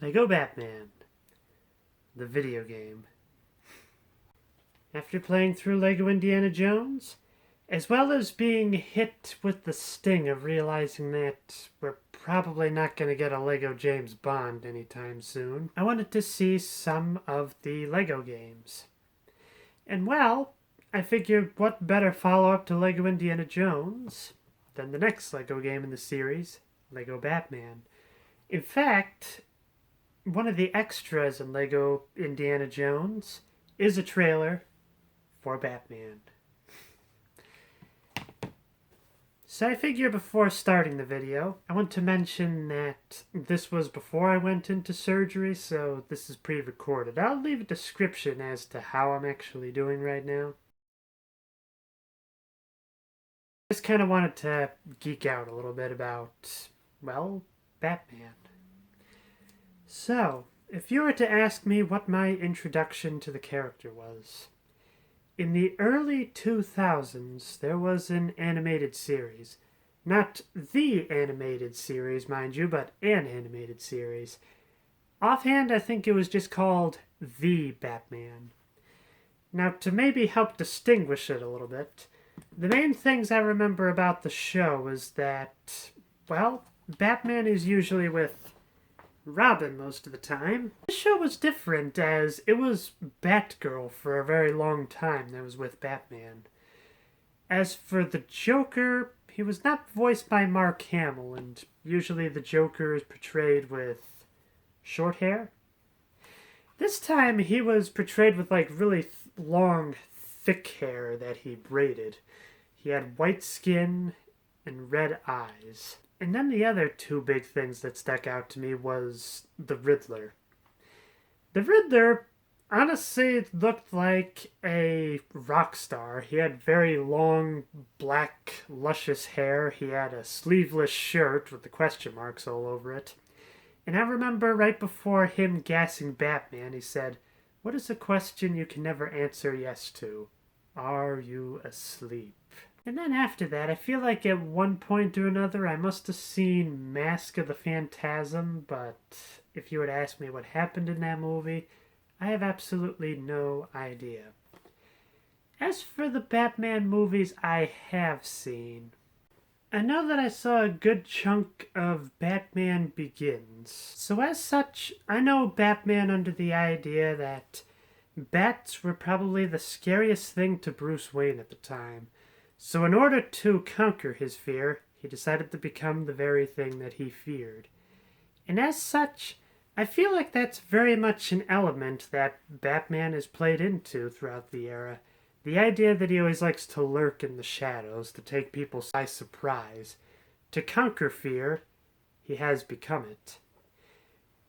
Lego Batman, the video game. After playing through Lego Indiana Jones, as well as being hit with the sting of realizing that we're probably not going to get a Lego James Bond anytime soon, I wanted to see some of the Lego games. And well, I figured what better follow-up to Lego Indiana Jones than the next Lego game in the series, Lego Batman. In fact, one of the extras in Lego Indiana Jones is a trailer for Batman. So I figure before starting the video, I want to mention that this was before I went into surgery, so this is pre-recorded. I'll leave a description as to how I'm actually doing right now. I just kind of wanted to geek out a little bit about, well, Batman. So, if you were to ask me what my introduction to the character was, in the early 2000s, there was an animated series. Not the animated series, mind you, but an animated series. Offhand, I think it was just called The Batman. Now, to maybe help distinguish it a little bit, the main things I remember about the show is that, well, Batman is usually with Robin most of the time. This show was different as it was Batgirl for a very long time that was with Batman. As for the Joker, he was not voiced by Mark Hamill, and usually the Joker is portrayed with short hair. This time he was portrayed with like really long, thick hair that he braided. He had white skin and red eyes. And then the other two big things that stuck out to me was the Riddler. The Riddler honestly looked like a rock star. He had very long, black, luscious hair. He had a sleeveless shirt with the question marks all over it. And I remember right before him gassing Batman, he said, "What is a question you can never answer yes to? Are you asleep?" And then after that, I feel like at one point or another I must have seen Mask of the Phantasm, but if you would ask me what happened in that movie, I have absolutely no idea. As for the Batman movies I have seen, I know that I saw a good chunk of Batman Begins. So as such, I know Batman under the idea that bats were probably the scariest thing to Bruce Wayne at the time. So in order to conquer his fear, he decided to become the very thing that he feared. And as such, I feel like that's very much an element that Batman is played into throughout the era. The idea that he always likes to lurk in the shadows, to take people by surprise. To conquer fear, he has become it.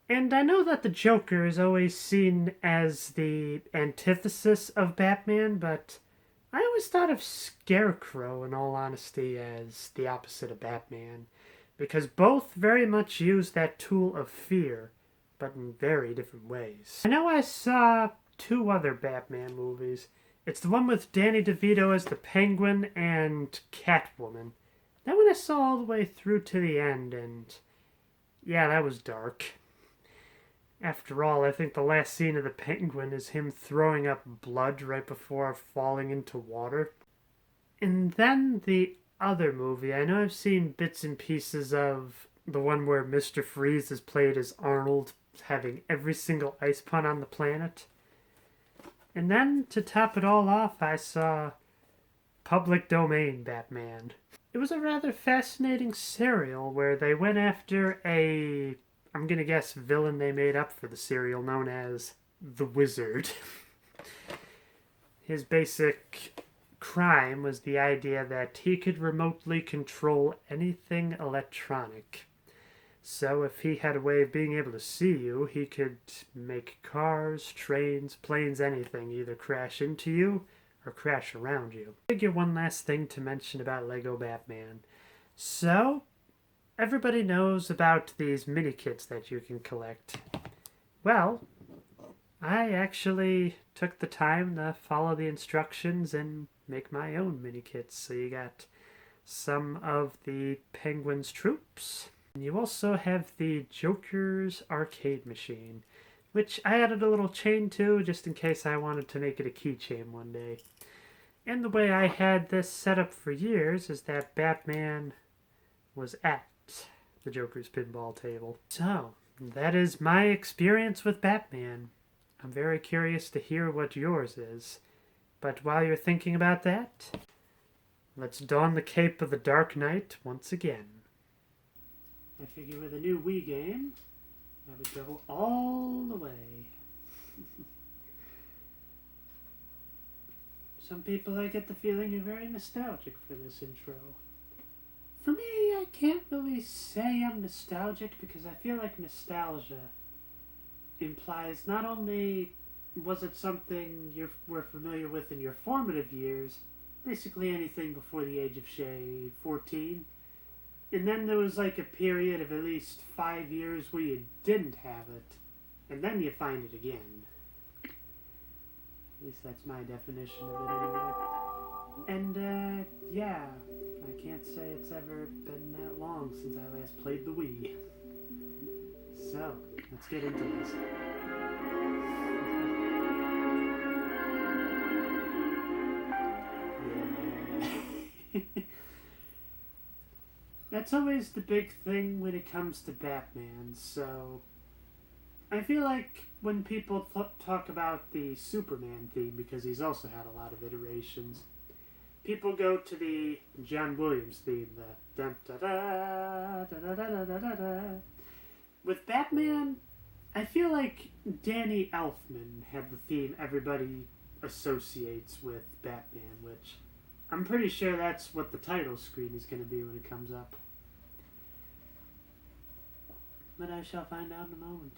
And I know that the Joker is always seen as the antithesis of Batman, but I always thought of Scarecrow, in all honesty, as the opposite of Batman, because both very much use that tool of fear, but in very different ways. I know I saw two other Batman movies. It's the one with Danny DeVito as the Penguin and Catwoman. That one I saw all the way through to the end, and yeah, that was dark. After all, I think the last scene of the Penguin is him throwing up blood right before falling into water. And then the other movie, I know I've seen bits and pieces of the one where Mr. Freeze is played as Arnold, having every single ice pun on the planet. And then, to top it all off, I saw Public Domain Batman. It was a rather fascinating serial where they went after a, I'm gonna guess, villain they made up for the serial known as the Wizard. His basic crime was the idea that he could remotely control anything electronic. So if he had a way of being able to see you, he could make cars, trains, planes, anything either crash into you or crash around you. I figure one last thing to mention about Lego Batman. So, everybody knows about these mini kits that you can collect. Well, I actually took the time to follow the instructions and make my own mini kits. So you got some of the Penguin's troops, And you also have the Joker's arcade machine, which I added a little chain to just in case I wanted to make it a keychain one day. And the way I had this set up for years is that Batman was at the Joker's pinball table. So, that is my experience with Batman. I'm very curious to hear what yours is. But while you're thinking about that, let's don the cape of the Dark Knight once again. I figure with a new Wii game, I would go all the way. Some people, I get the feeling, are very nostalgic for this intro. For me, I can't really say I'm nostalgic because I feel like nostalgia implies not only was it something you were familiar with in your formative years, basically anything before the age of, say, 14, and then there was like a period of at least 5 years where you didn't have it, and then you find it again. At least that's my definition of it anyway. And, yeah, I can't say it's ever been that long since I last played the Wii. So, let's get into this. Yeah. That's always the big thing when it comes to Batman, so I feel like when people talk about the Superman theme, because he's also had a lot of iterations, people go to the John Williams theme, the dun da da da da da da da da. With Batman, I feel like Danny Elfman had the theme everybody associates with Batman, which I'm pretty sure that's what the title screen is going to be when it comes up. But I shall find out in a moment.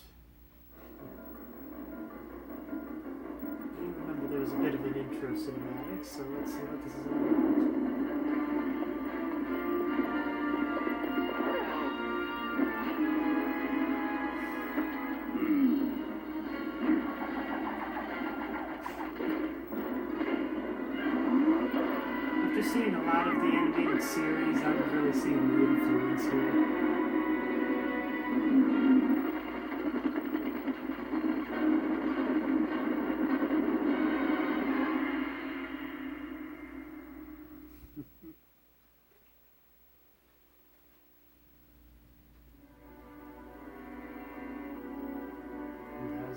I remember there was a bit of an intro cinematic, so let's see what this is all about. After seeing a lot of the animated series, I'm really seeing the influence here.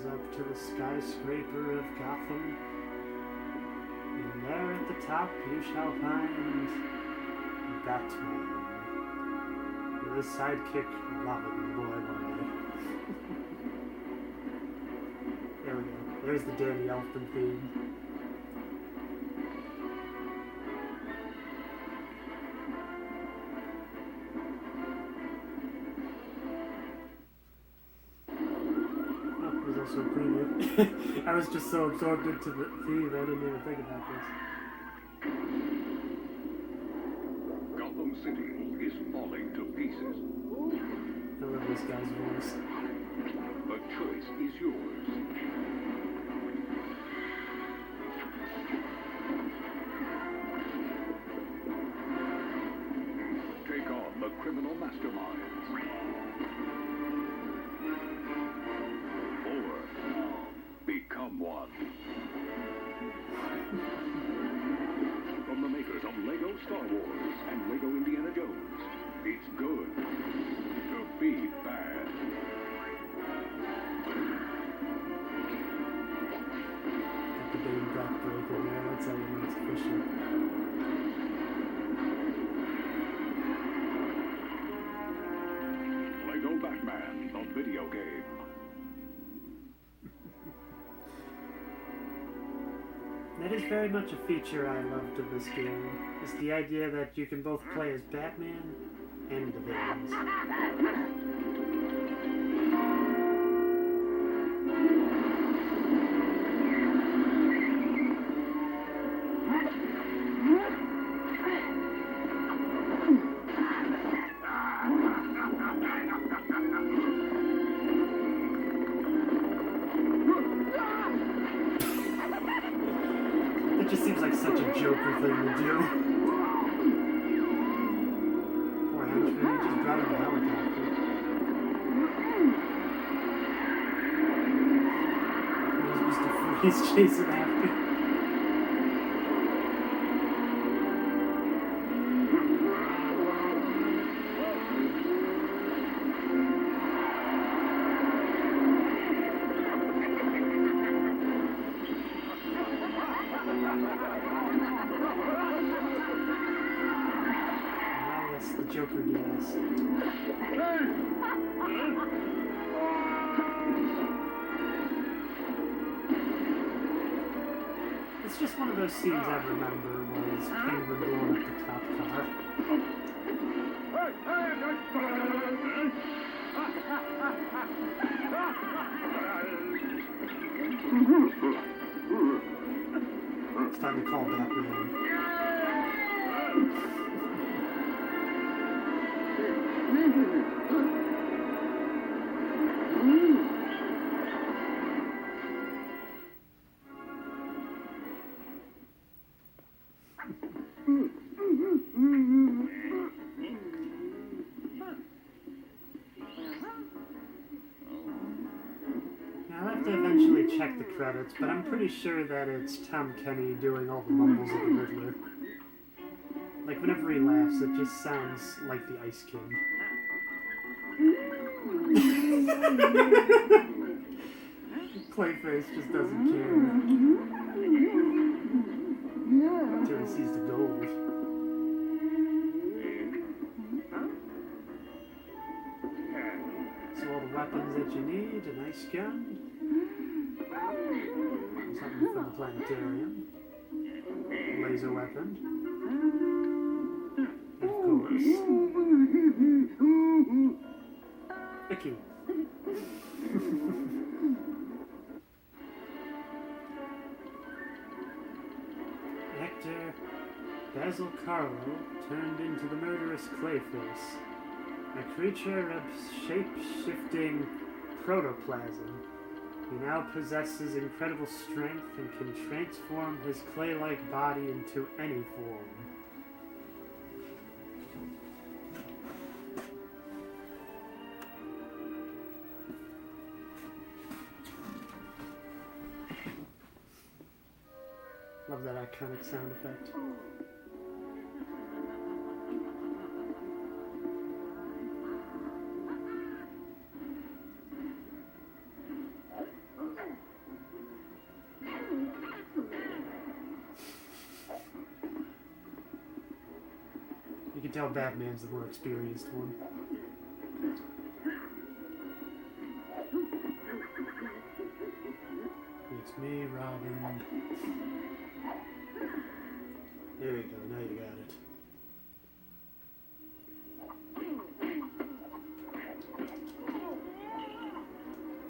Up to the skyscraper of Gotham, and there at the top you shall find Batman with his sidekick Robin. Boy. There we go. There's the Danny Elfman theme. So preview. I was just so absorbed into the theme, I didn't even think about this. Gotham City is falling to pieces. I love this guy's voice. The choice is yours. Take on the criminal masterminds. Become one. From the makers of Lego Star Wars and Lego Indiana Jones, it's good to be bad. Got the baby backbreaker there, that's how you know it's official. Lego Batman, the video game. That is very much a feature I loved of this game, is the idea that you can both play as Batman and the villains. It just seems like such a Joker thing to do. Poor henchman, he just got in the helicopter. he's chasing after. Ah, yes, the Joker gas. It's just one of those scenes I remember was Penguin blowing up the cop car. It's time to call Batman. I'll have to eventually check the credits, but I'm pretty sure that it's Tom Kenny doing all the mumbles of the Riddler. Like, whenever he laughs, it just sounds like the Ice King. Clayface just doesn't care. Until he sees the gold. So all the weapons that you need, a nice gun, something from the planetarium, a laser weapon, and of course, a key. Hector Basil Carlo turned into the murderous Clayface, a creature of shape-shifting protoplasm. He now possesses incredible strength and can transform his clay-like body into any form. Love that iconic sound effect. You can tell Batman's the more experienced one. It's me, Robin. There you go, now you got it.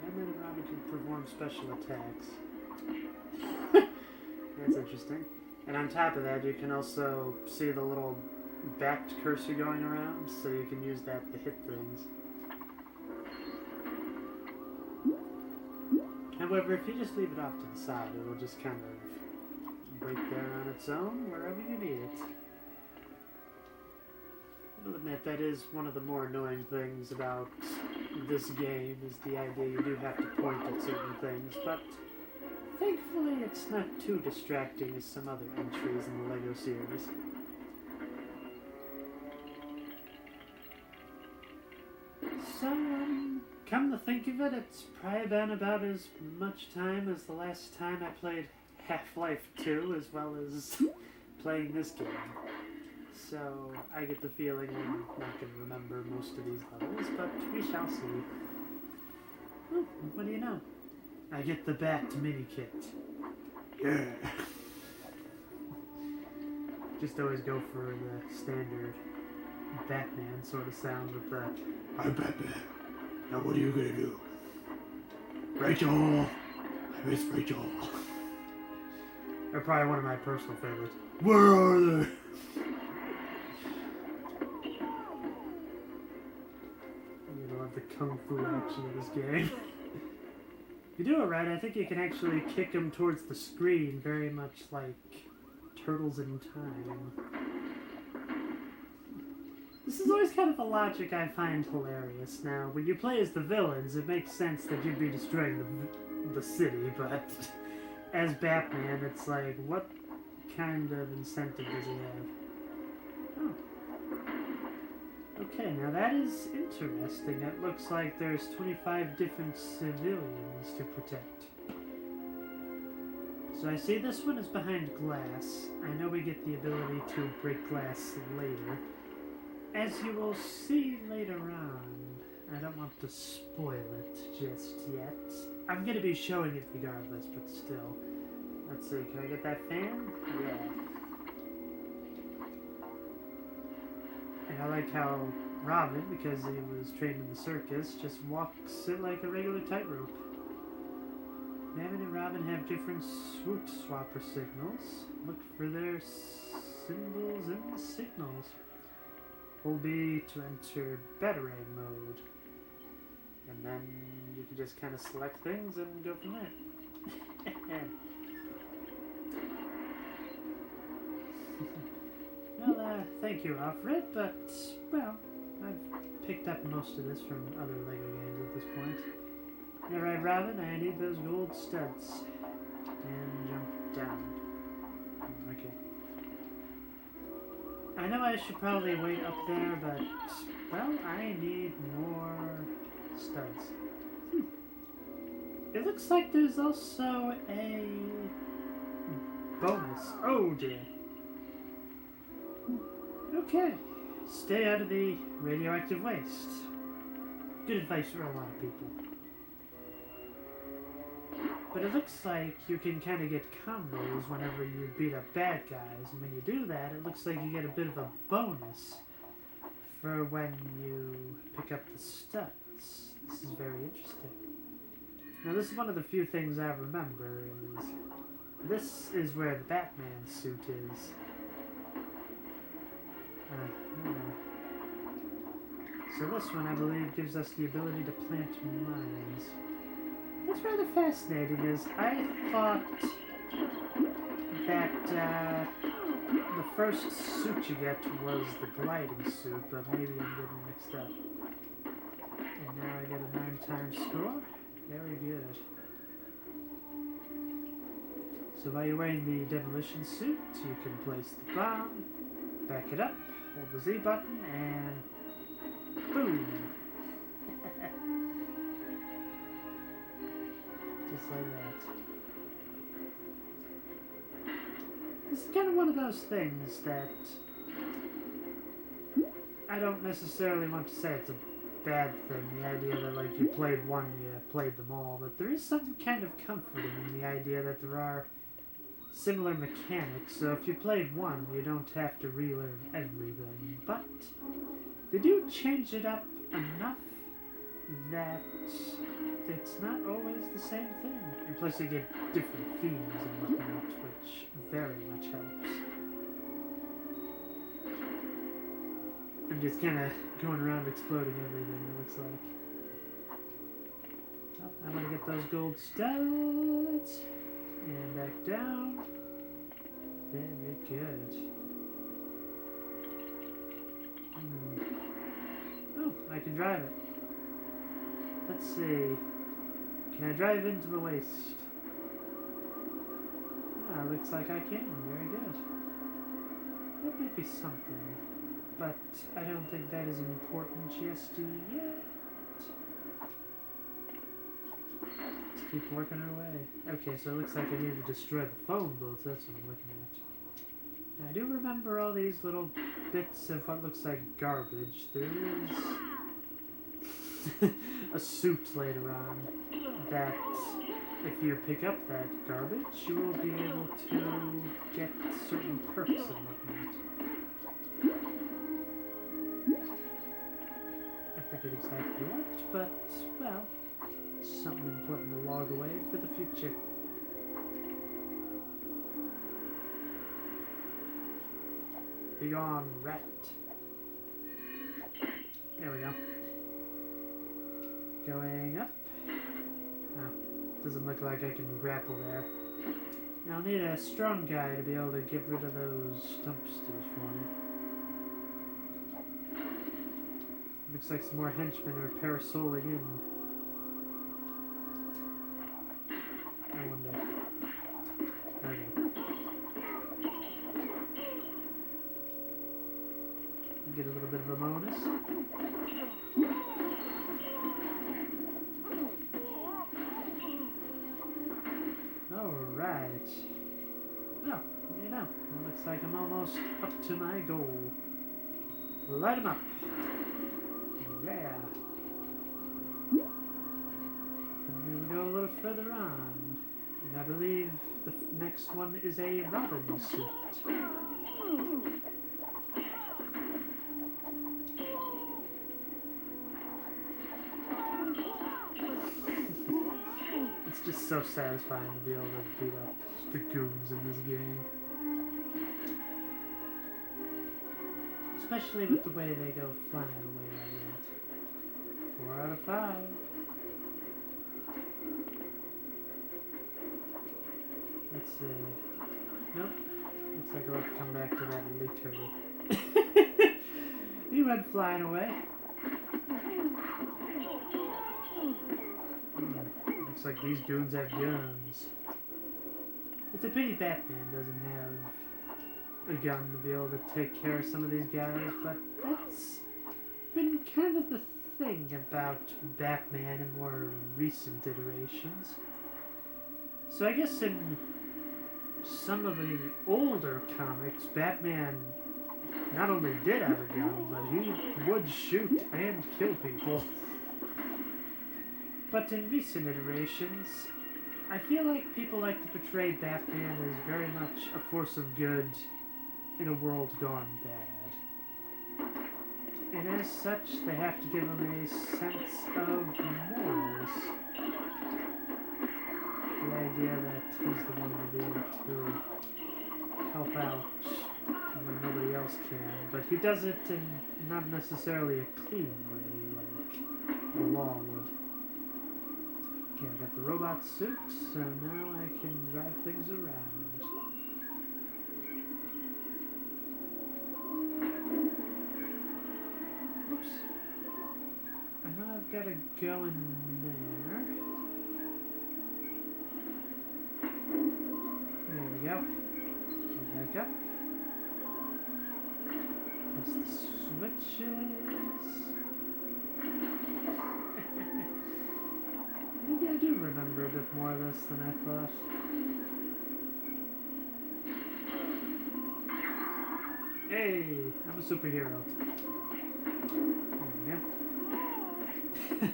Batman and Robin can perform special attacks. That's interesting. And on top of that, you can also see the little backed cursor going around, so you can use that to hit things. However, if you just leave it off to the side, it'll just kind of break there on its own wherever you need it. I'll admit that is one of the more annoying things about this game, is the idea you do have to point at certain things, but thankfully it's not too distracting as some other entries in the LEGO series. So, come to think of it, it's probably been about as much time as the last time I played Half-Life 2, as well as playing this game. So, I get the feeling I'm not going to remember most of these levels, but we shall see. Oh, what do you know? I get the Bat mini kit. Yeah! Just always go for the standard Batman sort of sound with the I'm Batman. Now what are you gonna do? Rachel! I miss Rachel. They're probably one of my personal favorites. Where are they? You love the kung fu action of this game. If you do it right, I think you can actually kick them towards the screen, very much like Turtles in Time. This is always kind of a logic I find hilarious. Now, when you play as the villains, it makes sense that you'd be destroying the city, but as Batman, it's like, what kind of incentive does he have? Oh. Okay, now that is interesting. It looks like there's 25 different civilians to protect. So I see this one is behind glass. I know we get the ability to break glass later. As you will see later on, I don't want to spoil it just yet. I'm going to be showing it regardless, but still. Let's see, can I get that fan? Yeah. And I like how Robin, because he was trained in the circus, just walks it like a regular tightrope. Batman and Robin have different swoop swapper signals. Look for their symbols in the signals. Will be to enter Batarang mode. And then you can just kind of select things and go from there. Well, thank you, Alfred, but, well, I've picked up most of this from other LEGO games at this point. Alright, Robin, I need those gold studs. And jump down. Okay. I know I should probably wait up there, but, well, I need more studs. It looks like there's also a bonus. Oh dear. Okay. Stay out of the radioactive waste. Good advice for a lot of people. But it looks like you can kind of get combos whenever you beat up bad guys, and when you do that, it looks like you get a bit of a bonus for when you pick up the studs. This is very interesting. Now, this is one of the few things I remember is this is where the Batman suit is. So this one, I believe, gives us the ability to plant mines. What's rather fascinating is I thought that the first suit you get was the gliding suit, but maybe I'm getting mixed up. And now I get a 9-time score. Very good. So while you're wearing the demolition suit, you can place the bomb, back it up, hold the Z button, and boom! Just like that. This is kind of one of those things that I don't necessarily want to say it's a bad thing, the idea that like you played one, you played them all, but there is something kind of comforting in the idea that there are similar mechanics, so if you played one, you don't have to relearn everything, but they do change it up enough that it's not always the same thing. And plus you get different themes and whatnot, which very much helps. I'm just kind of going around exploding everything, it looks like. Oh, I'm going to get those gold studs. And back down. Very good. Oh, I can drive it. Let's see. Can I drive into the waste? Ah, looks like I can. Very good. That might be something. But I don't think that is important just yet. Let's keep working our way. Okay, so it looks like I need to destroy the phone booth. That's what I'm looking at. Now, I do remember all these little bits of what looks like garbage. There is a suit later on that if you pick up that garbage, you will be able to get certain perks and whatnot. I forget exactly what, but, well, something important to log away for the future. Be gone, rat. There we go. Going up. Oh, doesn't look like I can grapple there. I'll need a strong guy to be able to get rid of those dumpsters for me. Looks like some more henchmen are parasoling in. I wonder. promise. Alright. Well, you know, it looks like I'm almost up to my goal. Light 'em up. Yeah. And then we go a little further on. And I believe the next one is a Robin suit. It's just so satisfying to be able to beat up the goons in this game. Especially with the way they go flying away like that. 4 out of 5. Let's see. Nope. Looks like I'll have to come back to that later. He went flying away. Looks like these goons have guns. It's a pity Batman doesn't have a gun to be able to take care of some of these guys, but that's been kind of the thing about Batman in more recent iterations. So I guess in some of the older comics, Batman not only did have a gun, but he would shoot and kill people. But in recent iterations, I feel like people like to portray Batman as very much a force of good in a world gone bad. And as such, they have to give him a sense of morals. The idea that he's the one to be able to help out when nobody else can, but he does it in not necessarily a clean way like the law would. Okay, I got the robot suit, so now I can drive things around. Oops. I know I've got to go in there. There we go. Go back up. Press the switches. Maybe I do remember a bit more of this than I thought. Hey, I'm a superhero. Oh, yeah.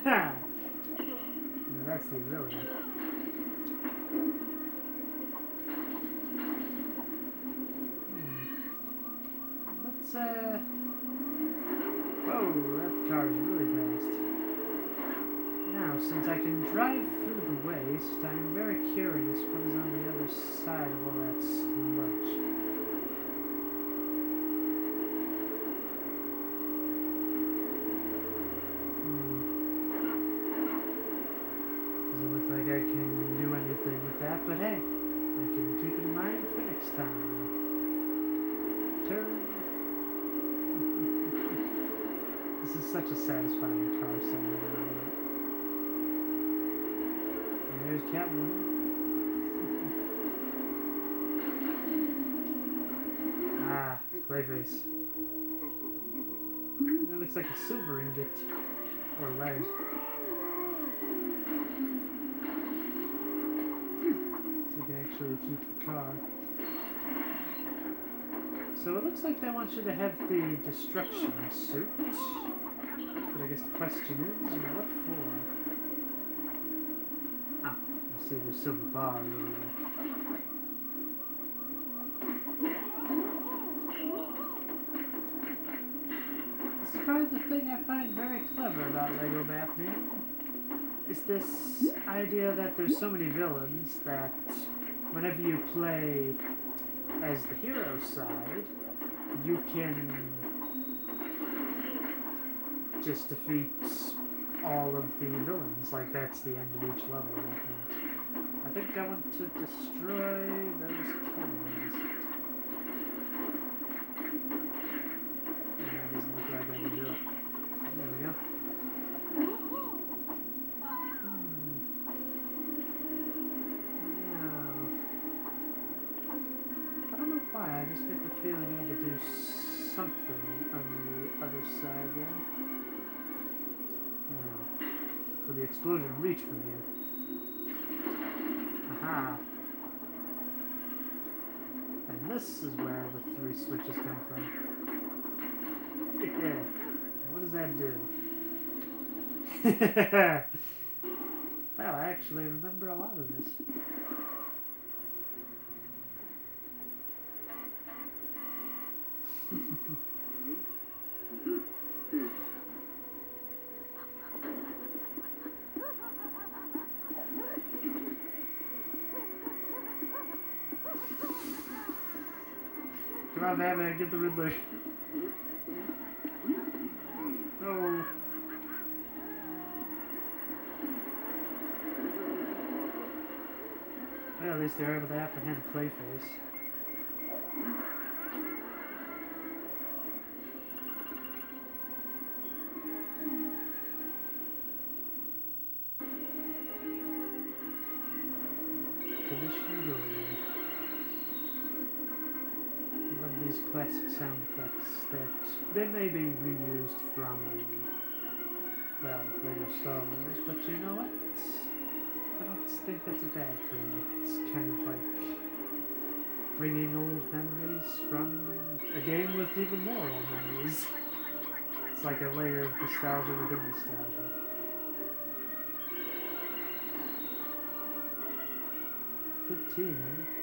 Now that's the ability. Let's, whoa, that car is really fast. Now, since I can drive through the waste, I'm very curious what is on the other side of all that sludge. Doesn't look like I can do anything with that, but hey, I can keep it in mind for next time. Turn. This is such a satisfying car sound. There's Catwoman. Ah, Clayface. That looks like a silver ingot. Or lead. So you can actually keep the car. So it looks like they want you to have the destruction suit. But I guess the question is, what for? Ah, I see there's silver bars over there. This is probably the thing I find very clever about Lego Batman. Is this idea that there's so many villains that whenever you play as the hero side, you can just defeat all of the villains. Like, that's the end of each level. I think I want to destroy those cannons. Yeah, it doesn't look like I can do it. There we go. Now, I don't know why, I just get the feeling I had to do something on the other side there. Now, will the explosion reach from here? Aha! And this is where the 3 switches come from. Yeah. What does that do? Wow, I actually remember a lot of this. Come on, Batman, get the Riddler. Oh. Well, at least they're able to apprehend Clayface. I love these classic sound effects that they may be reused from, well, Lego Star Wars, but you know what? I don't think that's a bad thing. It's kind of like bringing old memories from a game with even more old memories. It's like a layer of nostalgia within nostalgia.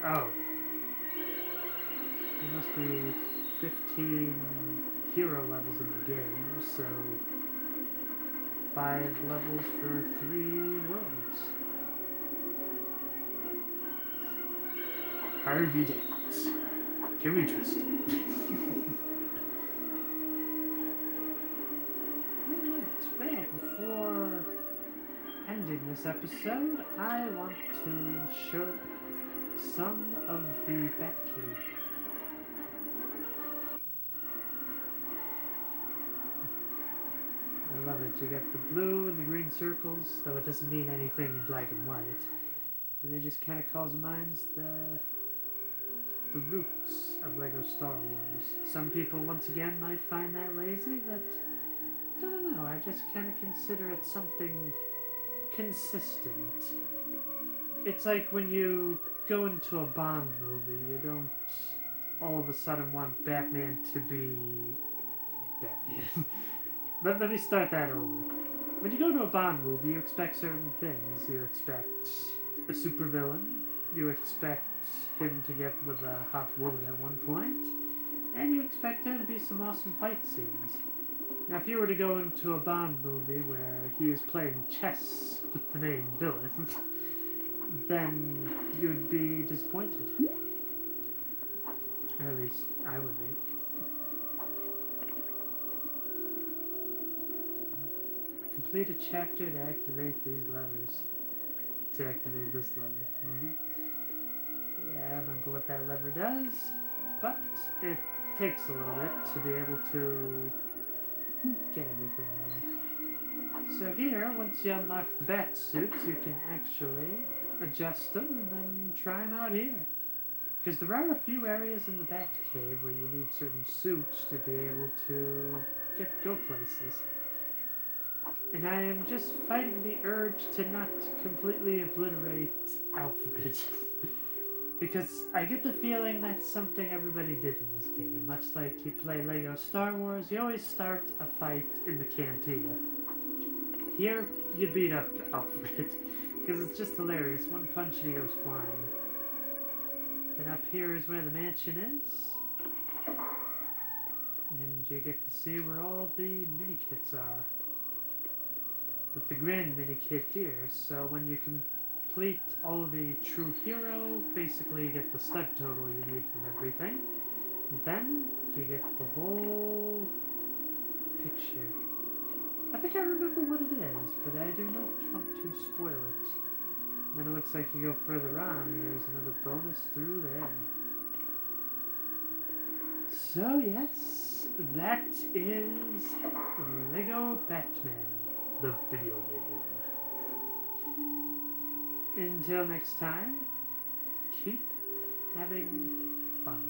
Oh. There must be 15 hero levels in the game, so 5 levels for 3 worlds. Harvey Dent. Can we trust him? Well, before ending this episode, I want to show some of the Batcave. I love it. You get the blue and the green circles, though it doesn't mean anything in black and white. It really just kind of calls to mind the roots of Lego Star Wars. Some people, once again, might find that lazy, but I don't know. I just kind of consider it something consistent. It's like when you go into a Bond movie, you don't all of a sudden want Batman to be Batman. Let me start that over. When you go to a Bond movie, you expect certain things. You expect a supervillain. You expect him to get with a hot woman at one point. And you expect there to be some awesome fight scenes. Now, if you were to go into a Bond movie where he is playing chess with the main villain, then you'd be disappointed. Or at least I would be. Complete a chapter to activate these levers. To activate this lever. Yeah, I remember what that lever does, but it takes a little bit to be able to get everything there. So here, once you unlock the bat suits, you can actually adjust them and then try them out here. Because there are a few areas in the Batcave where you need certain suits to be able to go places. And I am just fighting the urge to not completely obliterate Alfred. Because I get the feeling that's something everybody did in this game. Much like you play Lego Star Wars, you always start a fight in the cantina. Here, you beat up Alfred. Because it's just hilarious. One punch and he goes flying. Then up here is where the mansion is. And you get to see where all the mini-kits are. With the grand mini-kit here, so when you complete all the true hero, basically you get the stud total you need from everything. And then you get the whole picture. I think I remember what it is, but I do not want to spoil it. And then it looks like you go further on, there's another bonus through there. So yes, that is Lego Batman, the video game. Until next time, keep having fun.